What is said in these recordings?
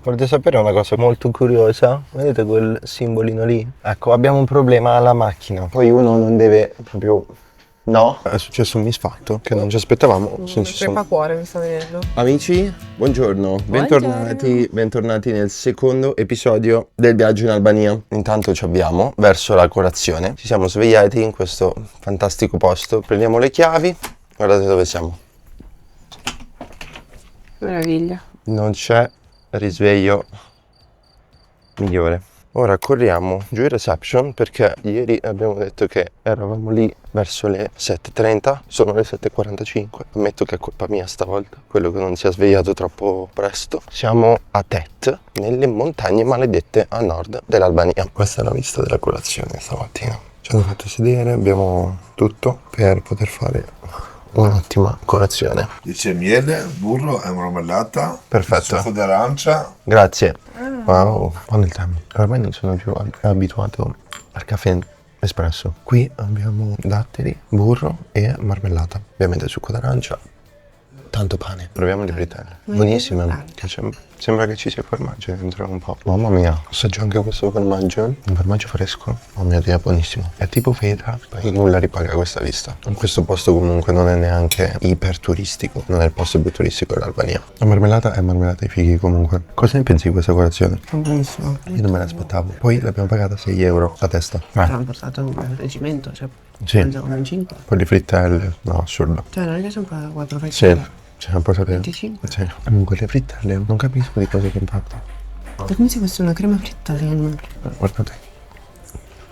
Volete sapere una cosa molto curiosa? Vedete quel simbolino lì? Ecco, abbiamo un problema alla macchina. Poi uno non deve proprio... No, è successo un misfatto che non ci aspettavamo. Crepacuore mi sta venendo. Amici, buongiorno, bentornati nel secondo episodio del viaggio in Albania. Intanto ci abbiamo verso la colazione. Ci siamo svegliati in questo fantastico posto. Prendiamo le chiavi, guardate dove siamo. Meraviglia. Non c'è risveglio migliore. Ora corriamo giù in reception perché ieri abbiamo detto che eravamo lì verso le 7:30, sono le 7:45. Ammetto che è colpa mia stavolta, quello che non si è svegliato troppo presto. Siamo a Tet, nelle montagne maledette a nord dell'Albania. Questa è la vista della colazione stamattina. Ci hanno fatto sedere, abbiamo tutto per poter fare un'ottima colazione. Dice miele, burro e marmellata. Perfetto. Succo d'arancia. Grazie. Wow, buon il tempo. Ormai non sono più abituato al caffè espresso. Qui abbiamo datteri, burro e marmellata. Ovviamente succo d'arancia. Tanto pane. Proviamo le fritelle. Buonissime. Sembra che ci sia formaggio dentro un po'. Mamma mia, assaggio anche questo formaggio. Un formaggio fresco. Oh mio Dio, è buonissimo. È tipo feta, poi nulla ripaga questa vista. Questo posto comunque non è neanche iper turistico. Non è il posto più turistico dell'Albania. La marmellata è marmellata di fighi comunque. Cosa ne pensi di questa colazione? Buonissimo. Io non me l'aspettavo. Poi l'abbiamo pagata 6 euro a testa. Hanno portato un reggimento, cioè Sì. mangiavano in 5. Poi le frittelle. No, assurdo. Cioè non è che sono qua 4 Sì. frittelle. Ci hanno portato 25. Sì. Comunque le frittelle non capisco di cosa che impatta. È come se fosse una crema fritta. Guardate.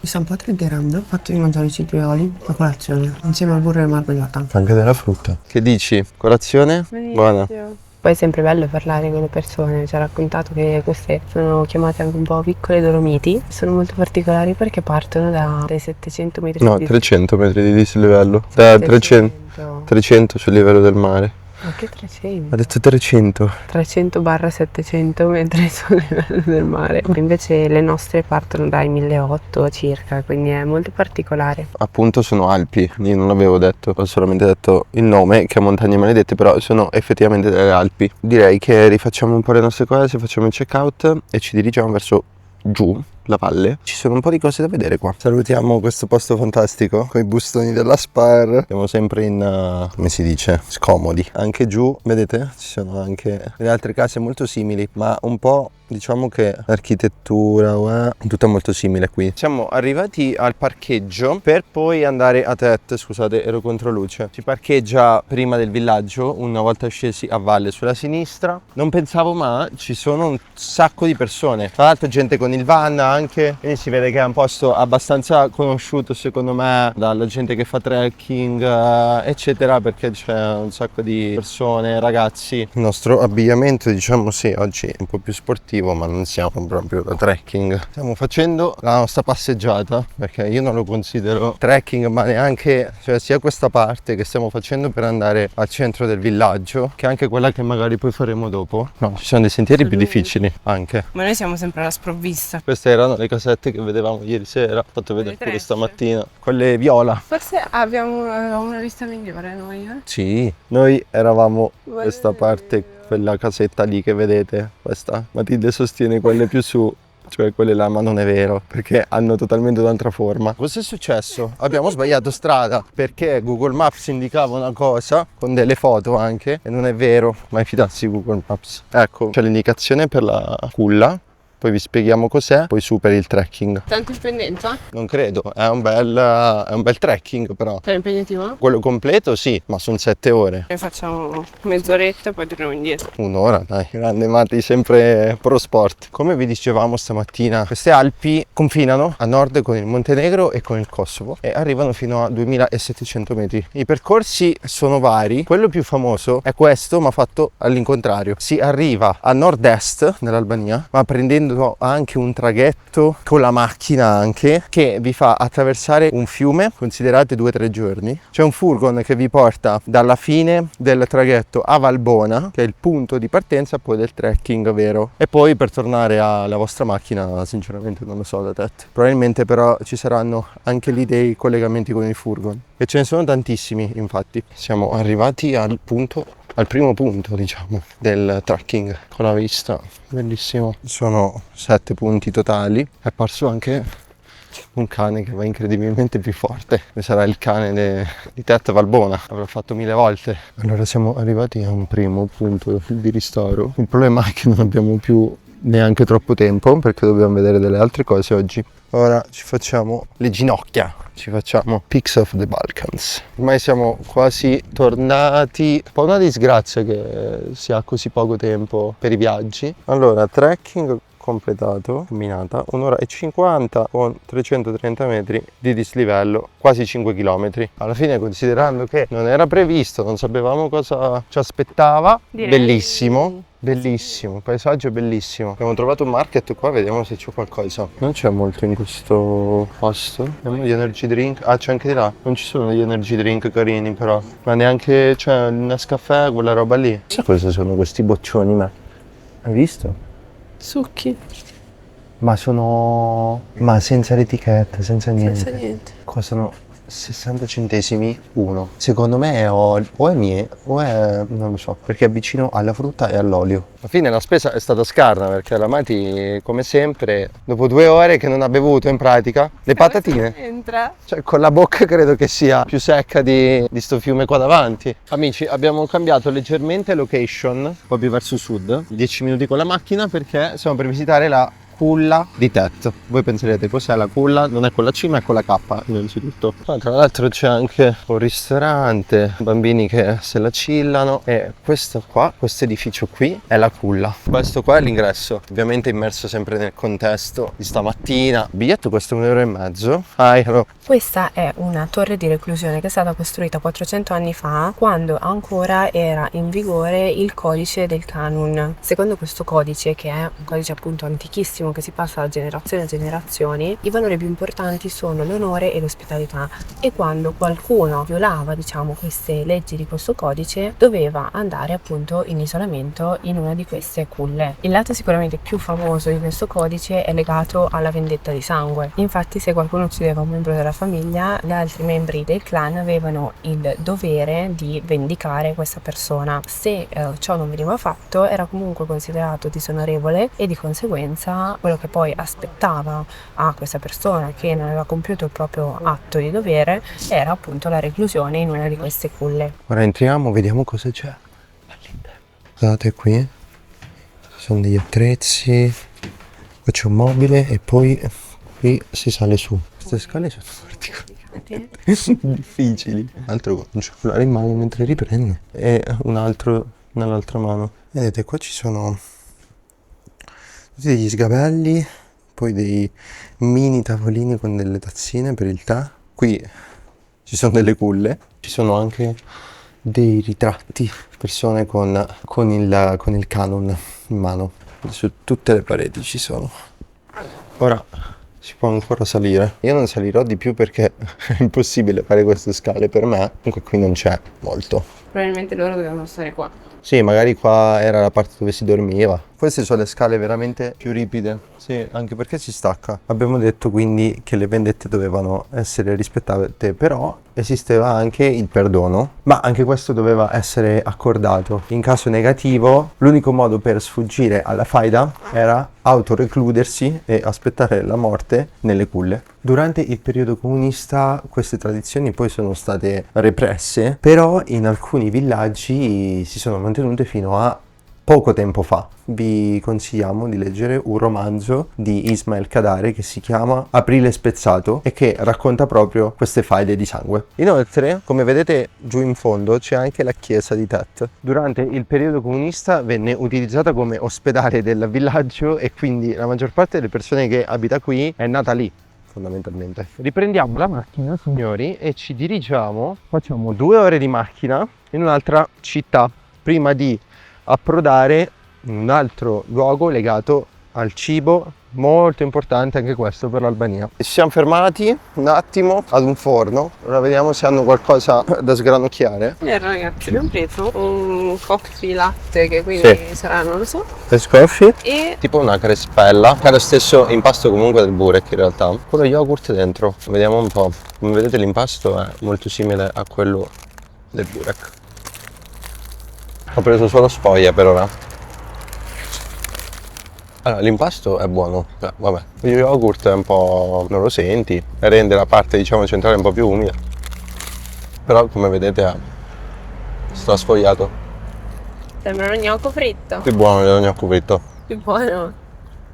Mi sta un po' triggerando il fatto di mangiare i citrioli a colazione insieme al burro e marmellata. Anche della frutta. Che dici? Colazione? Buona. Poi è sempre bello parlare con le persone, ci ha raccontato che queste sono chiamate anche un po' piccole Dolomiti, sono molto particolari perché partono dai 700 metri No, di 300 metri di dislivello. Da 300 sul livello del mare. Ma che 300? Ha detto 300. 300/700 metri sul livello del mare. Invece le nostre partono dai 1800 circa, quindi è molto particolare. Appunto sono Alpi, io non l'avevo detto, ho solamente detto il nome che è Montagne Maledette, però sono effettivamente delle Alpi. Direi che rifacciamo un po' le nostre cose, facciamo il check out e ci dirigiamo verso giù la valle. Ci sono un po' di cose da vedere qua. Salutiamo questo posto fantastico con i bustoni della Spar. Siamo sempre in come si dice, scomodi. Anche giù vedete ci sono anche le altre case molto simili, ma un po' diciamo che l'architettura è tutta molto simile qui. Siamo arrivati al parcheggio per poi andare a Tet. Scusate, ero contro luce. Si parcheggia prima del villaggio, una volta scesi a valle sulla sinistra. Non pensavo, ma ci sono un sacco di persone, tra l'altro gente con il van anche, quindi si vede che è un posto abbastanza conosciuto secondo me dalla gente che fa trekking eccetera, perché c'è un sacco di persone, ragazzi. Il nostro abbigliamento diciamo sì, oggi è un po' più sportivo, ma non siamo proprio da trekking. Stiamo facendo la nostra passeggiata, perché io non lo considero trekking, ma neanche, cioè sia questa parte che stiamo facendo per andare al centro del villaggio, che anche quella che magari poi faremo dopo. No, ci sono dei sentieri più difficili anche. Ma noi siamo sempre alla sprovvista. Queste erano le casette che vedevamo ieri sera, ho fatto vedere pure stamattina, quelle viola. Forse avevamo una vista migliore noi, Sì, noi eravamo questa parte, quella casetta lì che vedete, questa. Matilde sostiene quelle più su, cioè quelle là, ma non è vero, perché hanno totalmente un'altra forma. Cosa è successo? Abbiamo sbagliato strada, perché Google Maps indicava una cosa, con delle foto anche, e non è vero, mai fidarsi di Google Maps. Ecco, c'è l'indicazione per la culla, poi vi spieghiamo cos'è, poi su per il trekking. Tanto in pendenza? Non credo, è un bel trekking però. È impegnativo? Quello completo sì, ma sono 7 ore. Noi facciamo mezz'oretta e poi torniamo indietro. Un'ora, dai, grande Matti, sempre pro sport. Come vi dicevamo stamattina, queste Alpi confinano a nord con il Montenegro e con il Kosovo e arrivano fino a 2700 metri. I percorsi sono vari, quello più famoso è questo, ma fatto all'incontrario. Si arriva a nord-est nell'Albania, ma prendendo anche un traghetto con la macchina anche, che vi fa attraversare un fiume, considerate 2-3 giorni. C'è un furgon che vi porta dalla fine del traghetto a Valbona, che è il punto di partenza poi del trekking vero, e poi per tornare alla vostra macchina sinceramente non lo so da Tet. Probabilmente però ci saranno anche lì dei collegamenti con il furgon, e ce ne sono tantissimi. Infatti siamo arrivati al punto al primo punto, diciamo, del trekking con la vista. Bellissimo. Sono 7 punti totali. È apparso anche un cane che va incredibilmente più forte. E sarà il cane di Tet Valbona. L'avrò fatto 1000 volte. Allora siamo arrivati a un primo punto di ristoro. Il problema è che non abbiamo più neanche troppo tempo perché dobbiamo vedere delle altre cose oggi. Ora ci facciamo le ginocchia, ci facciamo Peaks of the Balkans. Ormai siamo quasi tornati. Un po' una disgrazia che si ha così poco tempo per i viaggi. Allora, trekking completato, camminata 1 ora e 50 con 330 metri di dislivello, quasi 5 km. Alla fine, considerando che non era previsto, non sapevamo cosa ci aspettava, bellissimo. Bellissimo, paesaggio bellissimo. Abbiamo trovato un market qua, vediamo se c'è qualcosa. Non c'è molto in questo posto. Abbiamo gli energy drink. Ah, c'è anche di là. Non ci sono degli energy drink carini però. Ma neanche c'è un Nescafè, quella roba lì. Sai cosa sono questi boccioni? Ma hai visto? Succhi. Ma sono... ma senza l'etichetta, senza niente. Senza niente. Costano 60 centesimi uno. Secondo me o è mie o è... non lo so, perché è vicino alla frutta e all'olio. Alla fine la spesa è stata scarna perché la Mati, come sempre, dopo 2 ore che non ha bevuto in pratica, le patatine, Entra. cioè con la bocca credo che sia più secca di sto fiume qua davanti. Amici, abbiamo cambiato leggermente location, un po' più verso sud, 10 minuti con la macchina perché siamo per visitare la culla di Tet. Voi penserete cos'è la culla? Non è con la C ma è con la K innanzitutto. Tra l'altro c'è anche un ristorante, bambini che se la chillano, e questo edificio qui è la culla. Questo qua è l'ingresso, ovviamente immerso sempre nel contesto di stamattina. Il biglietto costa 1,5 euro. Questa è una torre di reclusione che è stata costruita 400 anni fa, quando ancora era in vigore il codice del Canun. Secondo questo codice, che è un codice appunto antichissimo che si passa da generazione a generazioni, i valori più importanti sono l'onore e l'ospitalità, e quando qualcuno violava, diciamo, queste leggi di questo codice doveva andare appunto in isolamento in una di queste culle. Il lato sicuramente più famoso di questo codice è legato alla vendetta di sangue. Infatti, se qualcuno uccideva un membro della famiglia, gli altri membri del clan avevano il dovere di vendicare questa persona. Se ciò non veniva fatto, era comunque considerato disonorevole, e di conseguenza quello che poi aspettava a questa persona che non aveva compiuto il proprio atto di dovere era appunto la reclusione in una di queste culle. Ora entriamo, vediamo cosa c'è all'interno. Guardate qui, ci sono degli attrezzi, qua c'è un mobile e poi qui si sale su. Queste scale sono particolari, difficili. Un altro con un cellulare in mano mentre riprende e un altro nell'altra mano. Vedete, qua ci sono tutti degli sgabelli, poi dei mini tavolini con delle tazzine per il tè. Qui ci sono delle culle, ci sono anche dei ritratti, persone con il Canun in mano. Su tutte le pareti ci sono. Ora si può ancora salire. Io non salirò di più perché è impossibile fare queste scale per me. Comunque qui non c'è molto. Probabilmente loro dovevano stare qua. Sì, magari qua era la parte dove si dormiva. Queste sono le scale veramente più ripide. Sì, anche perché si stacca. Abbiamo detto quindi che le vendette dovevano essere rispettate, però esisteva anche il perdono, ma anche questo doveva essere accordato. In caso negativo, l'unico modo per sfuggire alla faida era autorecludersi e aspettare la morte nelle culle. Durante il periodo comunista queste tradizioni poi sono state represse, però in alcuni villaggi si sono mantenute fino a poco tempo fa. Vi consigliamo di leggere un romanzo di Ismail Kadare che si chiama Aprile spezzato e che racconta proprio queste faide di sangue. Inoltre, come vedete giù in fondo, c'è anche la chiesa di Tet. Durante il periodo comunista venne utilizzata come ospedale del villaggio e quindi la maggior parte delle persone che abita qui è nata lì, fondamentalmente. Riprendiamo la macchina, signori, e ci dirigiamo, facciamo 2 ore di macchina in un'altra città prima di approdare in un altro luogo legato al cibo, molto importante anche questo per l'Albania. Ci siamo fermati un attimo ad un forno, ora vediamo se hanno qualcosa da sgranocchiare. Ragazzi, abbiamo preso un coffee latte che quindi sarà, non lo so, Coffee e tipo una crespella, che è lo stesso impasto comunque del burek in realtà, con lo yogurt dentro. Vediamo un po'. Come vedete l'impasto è molto simile a quello del burek. Ho preso solo sfoglia per ora. Allora, l'impasto è buono, vabbè. Il yogurt è un po'... non lo senti, rende la parte diciamo centrale un po' più umida. Però come vedete è strasfogliato. Sembra un gnocco fritto. Più buono dello gnocco fritto. Più buono.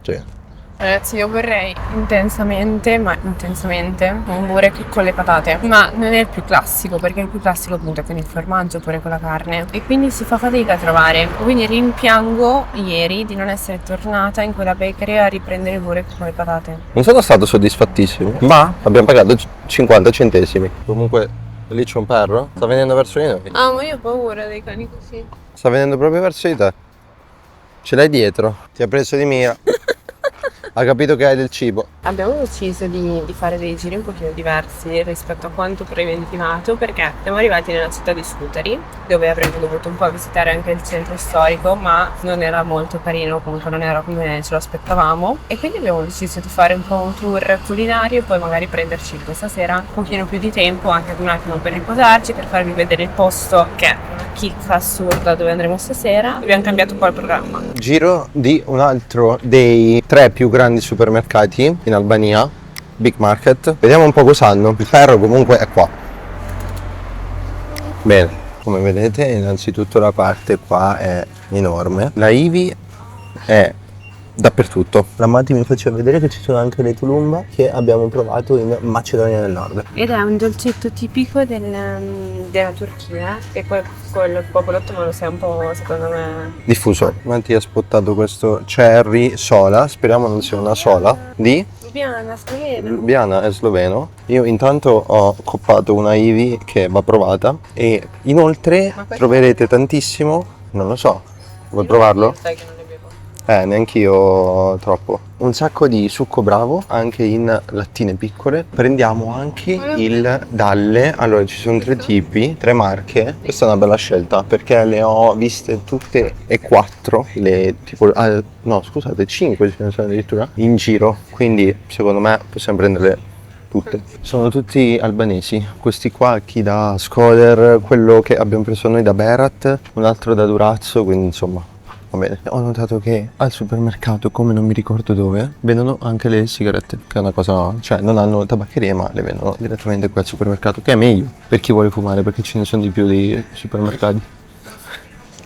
Sì. Ragazzi, io vorrei intensamente un burek con le patate, ma non è il più classico, perché il più classico appunto è con il formaggio oppure con la carne e quindi si fa fatica a trovare. Quindi rimpiango ieri di non essere tornata in quella bakery a riprendere il burek con le patate. Non sono stato soddisfattissimo, ma abbiamo pagato 50 centesimi. Comunque lì c'è un perro, sta venendo verso di noi. Ah, ma io ho paura dei cani così. Sta venendo proprio verso di te. Ce l'hai dietro, ti ha preso di mira. Ha capito che hai del cibo. Abbiamo deciso di fare dei giri un pochino diversi rispetto a quanto preventivato, perché siamo arrivati nella città di Scutari, dove avremmo dovuto un po' visitare anche il centro storico, ma non era molto carino, comunque non era come ce lo aspettavamo, e quindi abbiamo deciso di fare un po' un tour culinario e poi magari prenderci questa sera un pochino più di tempo, anche ad un attimo per riposarci, per farvi vedere il posto che è una chicca assurda dove andremo stasera. Abbiamo cambiato un po' il programma. Giro di un altro dei 3 più grandi supermercati in Albania, Big Market. Vediamo un po' cosa hanno. Il ferro comunque è qua. Bene, come vedete innanzitutto la parte qua è enorme. La Ivi è dappertutto. La Matti mi faceva vedere che ci sono anche le tulumba che abbiamo provato in Macedonia del Nord. Ed è un dolcetto tipico della Turchia, che poi quello il popolo ottomano sia un po', secondo me... Diffuso. Matti ha spottato questo cherry sola, speriamo non sia una sola, di Ljubljana, sloveno. Ljubljana, è sloveno. Io intanto ho coppato una Ivi che va provata e inoltre troverete tantissimo, non lo so, vuoi provarlo? Sai che non le bevo. Neanch'io troppo. Un sacco di succo bravo, anche in lattine piccole. Prendiamo anche il dalle. Allora ci sono 3 tipi, 3 marche. Questa è una bella scelta perché le ho viste tutte e 4. Tipo, no scusate, 5 ce ne sono addirittura in giro. Quindi secondo me possiamo prenderle tutte. Sono tutti albanesi. Questi qua, chi da Skoder, quello che abbiamo preso noi da Berat, un altro da Durazzo, quindi insomma. Va bene. Ho notato che al supermercato, come non mi ricordo dove, vendono anche le sigarette, che è una cosa, cioè non hanno tabaccherie ma le vendono direttamente qui al supermercato, che è meglio per chi vuole fumare, perché ce ne sono di più di supermercati.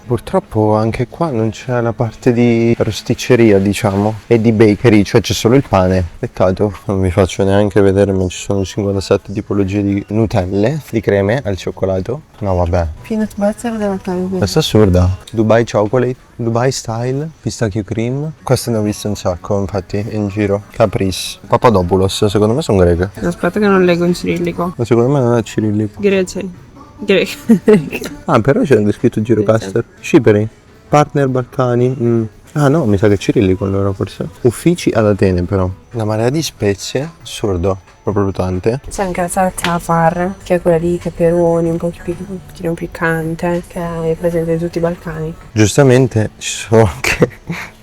Purtroppo anche qua non c'è la parte di rosticceria, diciamo, e di bakery, cioè c'è solo il pane. Peccato, non vi faccio neanche vedere, ma ci sono 57 tipologie di Nutelle, di creme al cioccolato. No vabbè, Peanut butter della carne. questa è assurda. Dubai Chocolate, Dubai Style, Pistachio Cream. Queste ne ho viste un sacco, infatti, in giro. Caprice, Papadopoulos, secondo me sono greche. Aspetta che non leggo in cirillico. Ma secondo me non è cirillico. Grece. Ah, però c'è anche scritto Girocaster. Sciperi, partner Balcani. Ah no, mi sa che è cirillico allora forse. Uffici ad Atene però. Una marea di spezie, assurdo, proprio tante. C'è anche la salsa afar, che è quella di peperoni, un pochino piccante, che è presente in tutti i Balcani. Giustamente ci sono anche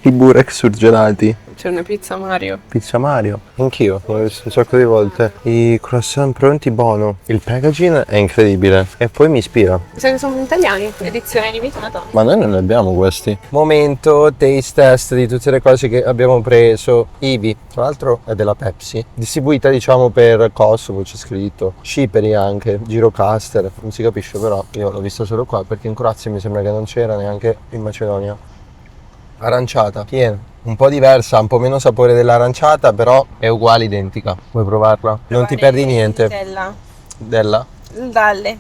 i burek surgelati. C'è una pizza Mario. Pizza Mario, anch'io, l'ho visto un sacco di volte. I croissant pronti, buono. Il packaging è incredibile e poi mi ispira. Mi sa che sono italiani, edizione limitata. Ma noi non ne abbiamo questi. Momento taste test di tutte le cose che abbiamo preso. Ivi, tra l'altro è della Pepsi, distribuita diciamo per Kosovo, c'è scritto. Sciperi anche, Girocaster, non si capisce però, io l'ho vista solo qua perché in Croazia mi sembra che non c'era neanche in Macedonia. Aranciata, piena. Un po' diversa, un po' meno sapore dell'aranciata, però è uguale, identica. Vuoi provarla? Non ti perdi niente. Della? Il dalle.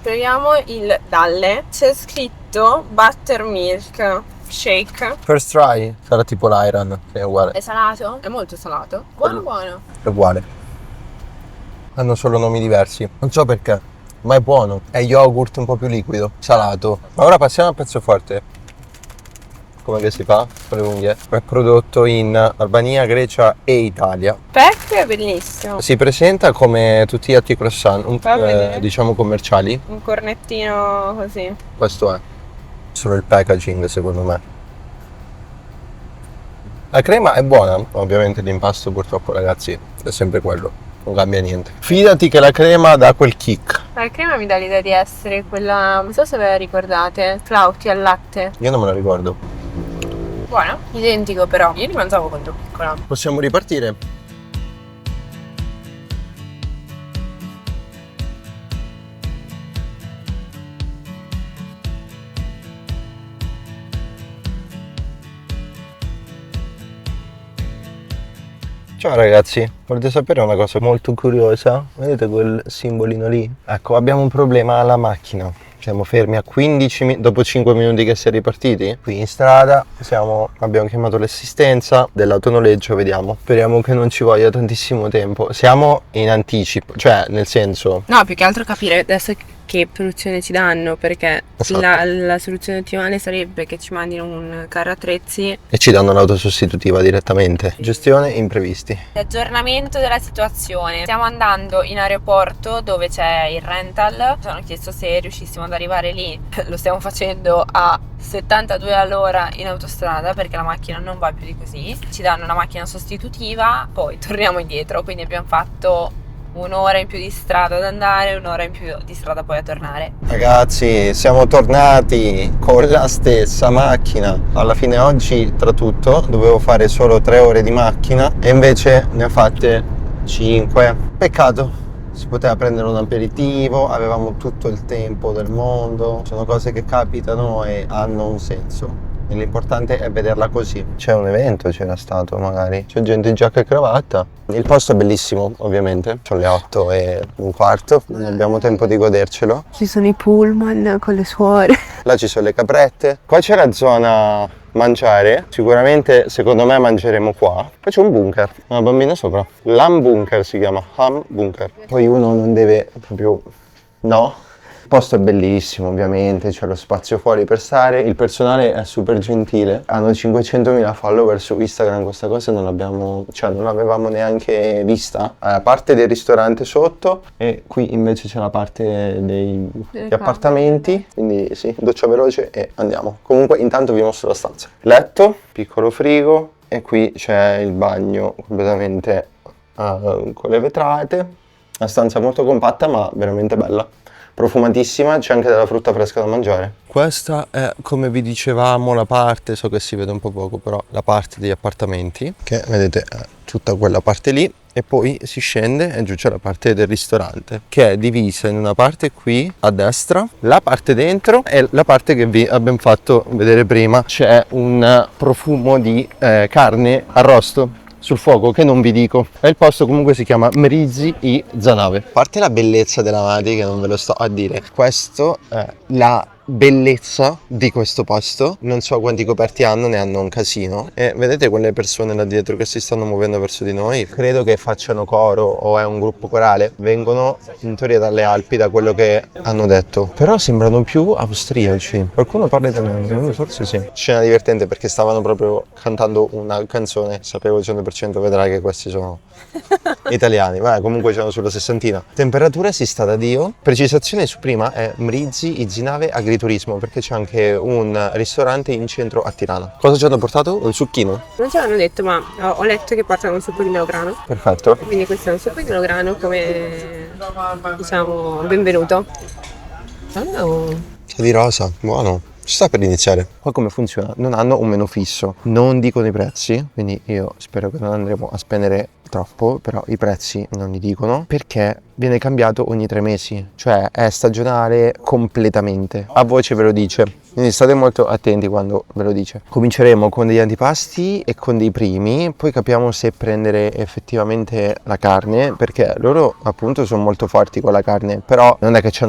Proviamo il dalle. C'è scritto buttermilk shake. First try. Sarà tipo l'Iron, è uguale. È salato? È molto salato. Buono buono. È uguale. Hanno solo nomi diversi. Non so perché, ma è buono. È yogurt un po' più liquido, salato. Ma ora passiamo al pezzo forte. Come che si fa con le unghie? È prodotto in Albania, Grecia e Italia. Pack è bellissimo. Si presenta come tutti gli altri croissant, Fa vedere. diciamo commerciali. Un cornettino così. Questo è solo il packaging secondo me. La crema è buona, ovviamente l'impasto purtroppo ragazzi è sempre quello, non cambia niente. Fidati che la crema dà quel kick. La crema mi dà l'idea di essere quella, non so se ve la ricordate, flauti al latte. Io non me la ricordo. Buono, identico però. Io li mangiavo quando ero piccola. Possiamo ripartire? Ciao ragazzi, volete sapere una cosa molto curiosa? Vedete quel simbolino lì? Ecco, abbiamo un problema alla macchina. Siamo fermi a 15 minuti, dopo 5 minuti che si è ripartiti, qui in strada, abbiamo chiamato l'assistenza dell'autonoleggio, vediamo. Speriamo che non ci voglia tantissimo tempo. Siamo in anticipo, cioè nel senso... No, più che altro capire adesso che soluzione ci danno, perché Esatto. la soluzione ottimale sarebbe che ci mandino un carro attrezzi. E ci danno l'auto sostitutiva direttamente. Gestione imprevisti. Aggiornamento della situazione. Stiamo andando in aeroporto dove c'è il rental. Ci hanno chiesto se riuscissimo ad arrivare lì. Lo stiamo facendo a 72 all'ora in autostrada perché la macchina non va più di così. Ci danno una macchina sostitutiva, poi torniamo indietro. Quindi abbiamo fatto un'ora in più di strada ad andare, un'ora in più di strada poi a tornare. Ragazzi, siamo tornati con la stessa macchina. Alla fine oggi, tra tutto, dovevo fare solo 3 ore di macchina e invece ne ho fatte 5. Peccato, si poteva prendere un aperitivo, avevamo tutto il tempo del mondo. Sono cose che capitano e hanno un senso. E l'importante è vederla così. C'è un evento, c'era stato magari. C'è gente in giacca e cravatta. Il posto è bellissimo, ovviamente. Sono le 8:15, non abbiamo tempo di godercelo. Ci sono i pullman con le suore. Là ci sono le caprette. Qua c'è la zona mangiare. Sicuramente, secondo me, mangeremo qua. Poi c'è un bunker, una bambina sopra. L'ham bunker si chiama, ham bunker. Poi uno non deve proprio... no. Il posto è bellissimo, ovviamente, c'è lo spazio fuori per stare, il personale è super gentile, hanno 500.000 follower su Instagram, questa cosa non l'avevamo neanche vista, la parte del ristorante sotto e qui invece c'è la parte degli appartamenti, quindi sì, doccia veloce e andiamo. Comunque intanto vi mostro la stanza. Letto, piccolo frigo e qui c'è il bagno completamente con le vetrate, una stanza molto compatta ma veramente bella. Profumatissima, c'è anche della frutta fresca da mangiare. Questa è, come vi dicevamo, la parte, so che si vede un po' poco, però la parte degli appartamenti, che vedete è tutta quella parte lì, e poi si scende e giù c'è la parte del ristorante, che è divisa in una parte qui a destra, la parte dentro e la parte che vi abbiamo fatto vedere prima. C'è un profumo di carne arrosto sul fuoco che non vi dico, e il posto comunque si chiama Mrizzi i Zanave. A parte la bellezza della Mati, che non ve lo sto a dire, questo è la bellezza di questo posto. Non so quanti coperti hanno, ne hanno un casino, e vedete quelle persone là dietro che si stanno muovendo verso di noi, credo che facciano coro o è un gruppo corale, vengono in teoria dalle Alpi, da quello che hanno detto, però sembrano più austriaci. Qualcuno parla italiano? Forse sì. Scena divertente perché stavano proprio cantando una canzone, sapevo al 100%, vedrai che questi sono italiani. Vabbè, comunque c'erano sulla sessantina. Temperatura si sta da Dio. Precisazione su prima è Mrizzi Izinave Agriturismo, perché c'è anche un ristorante in centro a Tirana. Cosa ci hanno portato? Un succhino? Non ce l'hanno detto, ma ho letto che portano un succo di melograno. Perfetto. Quindi questo è un succo di melograno come, diciamo, benvenuto. Oh. Sa di rosa, buono. Ci sta per iniziare. Qua come funziona? Non hanno un menù fisso, non dicono i prezzi, quindi io spero che non andremo a spendere troppo, però i prezzi non li dicono perché viene cambiato ogni 3 mesi, cioè è stagionale completamente. A voce ve lo dice, quindi state molto attenti quando ve lo dice. Cominceremo con degli antipasti e con dei primi, poi capiamo se prendere effettivamente la carne, perché loro appunto sono molto forti con la carne, però non è che ci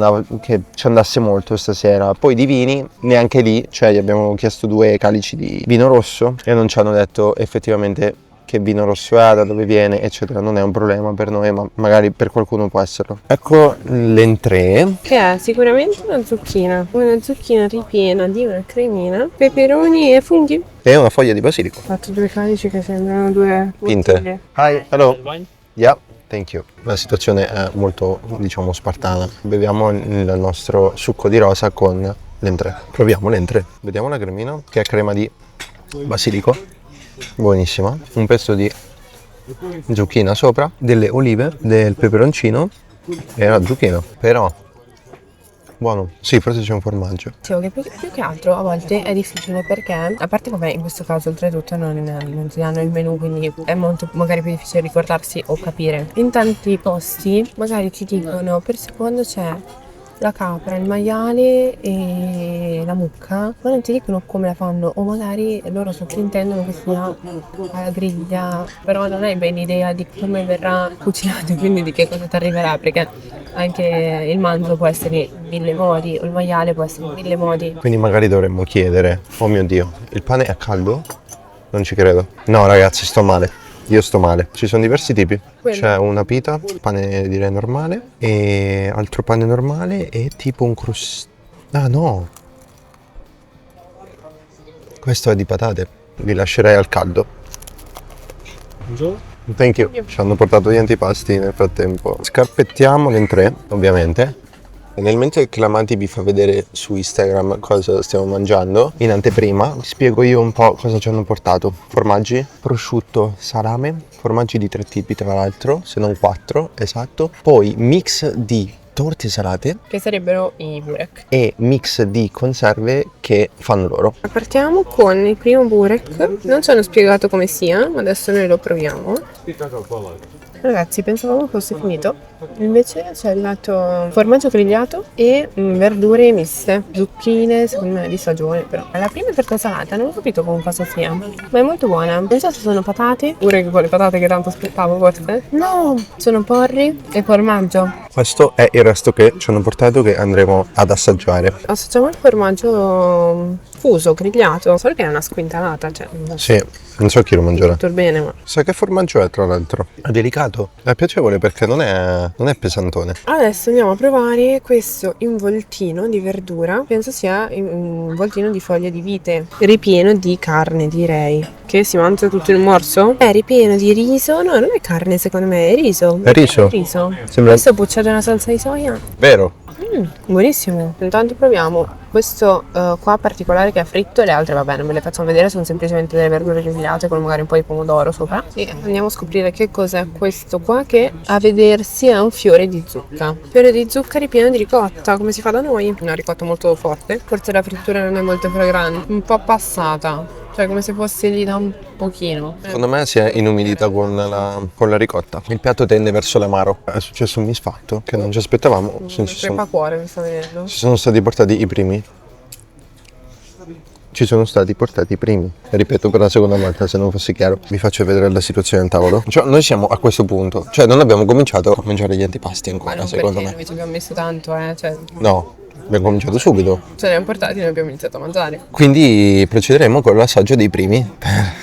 andasse molto stasera. Poi di vini, neanche lì, cioè gli abbiamo chiesto 2 calici di vino rosso e non ci hanno detto effettivamente che vino rosso è, da dove viene, eccetera. Non è un problema per noi, ma magari per qualcuno può esserlo. Ecco l'entrée. Che è sicuramente una zucchina ripiena di una cremina, peperoni e funghi. E una foglia di basilico. Ho fatto 2 calici che sembrano 2 Pinte. bottiglie. Hi, hello. Yeah, thank you. La situazione è molto, diciamo, spartana. Beviamo il nostro succo di rosa con l'entrée. Proviamo l'entrée. Vediamo la cremina, che è crema di basilico. Buonissima. Un pezzo di zucchina sopra, delle olive, del peperoncino e la zucchina. Però Buono. Sì, forse c'è un formaggio. Dicevo che più che altro a volte è difficile perché, a parte vabbè in questo caso oltretutto non ti danno il menù, quindi è molto magari più difficile ricordarsi o capire. In tanti posti magari ti dicono per secondo c'è la capra, il maiale e la mucca, ma non ti dicono come la fanno, o magari loro sottintendono che sia alla griglia, però non hai ben idea di come verrà cucinato, quindi di che cosa ti arriverà, perché anche il manzo può essere in 1000 modi, o il maiale può essere in 1000 modi. Quindi magari dovremmo chiedere, oh mio Dio, il pane è caldo? Non ci credo. No ragazzi, sto male. Io sto male. Ci sono diversi tipi. Quello. C'è una pita, pane direi normale, e altro pane normale e tipo un Ah no! Questo è di patate. Vi lascerei al caldo. Thank you. Ci hanno portato gli antipasti nel frattempo. Scarpettiamoli in 3, ovviamente. E nel mentre che la Mati vi fa vedere su Instagram cosa stiamo mangiando, in anteprima vi spiego io un po' cosa ci hanno portato. Formaggi, prosciutto, salame, formaggi di 3 tipi tra l'altro, se non 4, esatto. Poi mix di torte salate Che sarebbero i burek. e mix di conserve che fanno loro. Partiamo con il primo burek, non ci hanno spiegato come sia, ma adesso noi lo proviamo. Ragazzi, pensavamo fosse finito, invece c'è il lato formaggio grigliato e verdure miste, zucchine, secondo me di stagione però. La prima torta salata non ho capito come cosa sia, ma è molto buona. Non so se sono patate, pure con le patate che tanto aspettavo forse. No, sono porri e formaggio. Questo è il resto che ci hanno portato che andremo ad assaggiare. Assaggiamo il formaggio fuso, grigliato, solo che è una squintalata, cioè non so Sì, non so chi lo mangerà. tutto il bene, ma... Sai che formaggio è tra l'altro? È delicato, è piacevole perché non è pesantone. Adesso andiamo a provare questo involtino di verdura, penso sia un involtino di foglie di vite, ripieno di carne direi, che si mangia tutto il morso? È ripieno di riso, no non è carne secondo me, è riso. È riso? Riso. Sembra Questo è bucciato in una salsa di soia. vero. Buonissimo. Intanto proviamo questo qua particolare che è fritto, le altre vabbè non ve le facciamo vedere, sono semplicemente delle verdure grigliate con magari un po' di pomodoro sopra. E andiamo a scoprire che cos'è questo qua che a vedersi è un fiore di zucca. Fiore di zucca ripieno di ricotta, come si fa da noi. Una ricotta molto forte. Forse la frittura non è molto fragrante, un po' passata. Cioè come se fosse lì da un pochino. Secondo me si è inumidita con la ricotta. Il piatto tende verso l'amaro. È successo un misfatto che non ci aspettavamo. Crepacuore mi sta venendo. Ci sono stati portati i primi. Ci sono stati portati i primi. Ripeto per la seconda volta, se non fosse chiaro. Vi faccio vedere la situazione al tavolo. Cioè, noi siamo a questo punto. Cioè, non abbiamo cominciato a mangiare gli antipasti Ma ancora, non secondo perché me. noi ci abbiamo messo tanto, cioè No, abbiamo cominciato subito. ce li abbiamo portati e noi abbiamo iniziato a mangiare. Quindi procederemo con l'assaggio dei primi,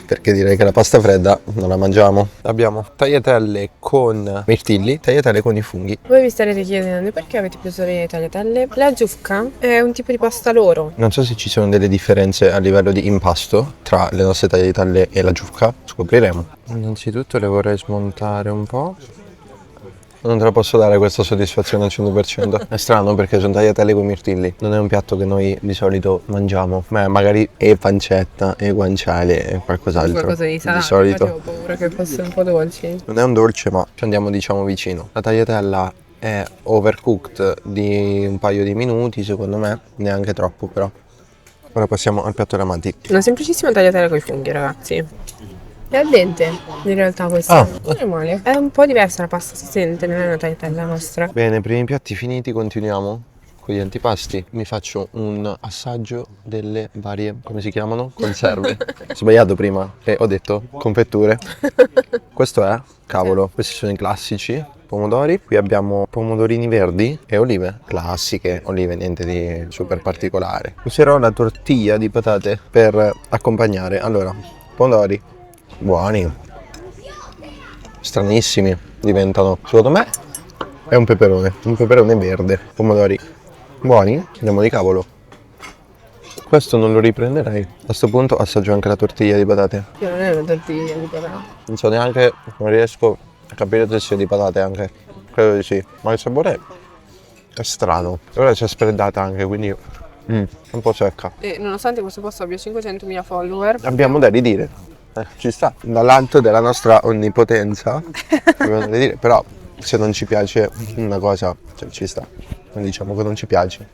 perché direi che la pasta fredda non la mangiamo. Abbiamo tagliatelle con mirtilli, tagliatelle con i funghi. Voi vi starete chiedendo perché avete preso le tagliatelle? La giufca è un tipo di pasta loro. Non so se ci sono delle differenze a livello di impasto tra le nostre tagliatelle e la giufca, scopriremo. Innanzitutto le vorrei smontare un po'. Non te la posso dare questa soddisfazione al 100%. È strano perché sono tagliatelle con mirtilli. Non è un piatto che noi di solito mangiamo. Ma magari è pancetta, è guanciale e qualcos'altro. Qualcosa di salato. solito. Avevo paura che fosse un po' dolci. Non è un dolce ma ci andiamo diciamo vicino. La tagliatella è overcooked di un paio di minuti secondo me. Neanche troppo però. Ora passiamo al piatto della Mati. Una semplicissima tagliatella con i funghi, ragazzi. È al dente, in realtà questa. Non è male. È un po' diversa la pasta, si sente, non è una tagliatella nostra. Bene, primi piatti finiti, continuiamo con gli antipasti. Mi faccio un assaggio delle varie, come si chiamano? Conserve. Ho sbagliato prima e ho detto confetture. Questo è, cavolo, questi sono i classici pomodori. Qui abbiamo pomodorini verdi e olive. Classiche, olive, niente di super particolare. Userò la tortiglia di patate per accompagnare. Allora, pomodori. Buoni, stranissimi diventano. Secondo me è un peperone verde. Pomodori buoni, andiamo di cavolo. Questo non lo riprenderei. A sto punto assaggio anche la tortiglia di patate. Io non è una tortiglia di patate. Non so neanche, non riesco a capire se sia di patate anche. Credo di sì, ma il sapore è strano. Ora c'è spreadata anche, quindi un po' secca. E nonostante questo posto abbia 500.000 follower, Abbiamo da ridire. Ci sta, dall'alto della nostra onnipotenza, abbiamo da dire, però se non ci piace una cosa, cioè ci sta, non diciamo che non ci piace.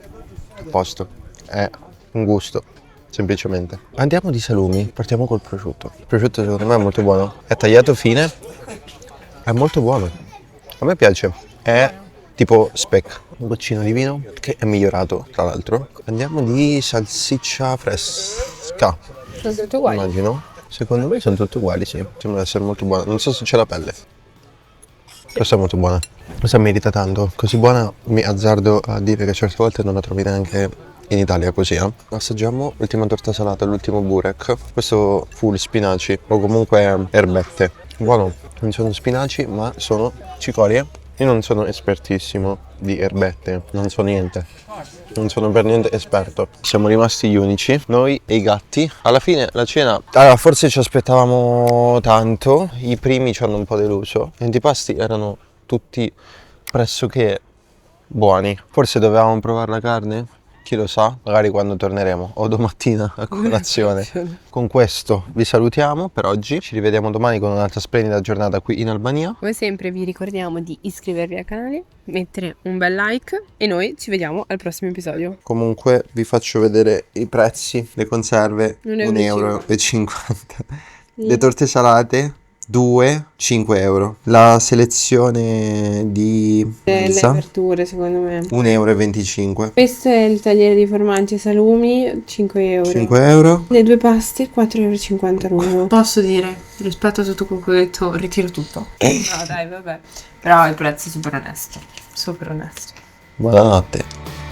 a posto. È un gusto, semplicemente. Andiamo di salumi, partiamo col prosciutto. Il prosciutto secondo me è molto buono. È tagliato fine, è molto buono. A me piace. È tipo speck. Un goccino di vino che è migliorato, tra l'altro. Andiamo di salsiccia fresca. Sono tutti uguali. Immagino. Secondo me sono tutte uguali, sì. Sembra essere molto buona. Non so se c'è la pelle. Questa è molto buona. Questa merita tanto. Così buona mi azzardo a dire che certe volte non la trovi neanche in Italia così, eh. Assaggiamo l'ultima torta salata, l'ultimo burek. Questo full spinaci o comunque erbette. Buono. Non sono spinaci ma sono cicorie. Io non sono espertissimo di erbette, non so niente. Non sono per niente esperto. Siamo rimasti gli unici, noi e i gatti. Alla fine la cena, allora forse ci aspettavamo tanto. I primi ci hanno un po' deluso. Gli antipasti erano tutti pressoché buoni. Forse dovevamo provare la carne? Chi lo sa, magari quando torneremo o domattina a colazione. Con questo vi salutiamo per oggi, ci rivediamo domani con un'altra splendida giornata qui in Albania. Come sempre vi ricordiamo di iscrivervi al canale, mettere un bel like e noi ci vediamo al prossimo episodio. Comunque vi faccio vedere i prezzi, le conserve, 1,50 €1,50. Le torte salate 2, 5 euro. La selezione di Le pizza aperture secondo me. 1,25 €. Questo è il tagliere di formaggi e salumi, 5 euro. 5 euro. Le due paste, 4,50 € l'uno. Posso dire, rispetto a tutto quello che ho detto, ritiro tutto. No dai, vabbè. Però il prezzo è super onesto. Super onesto. Buonanotte.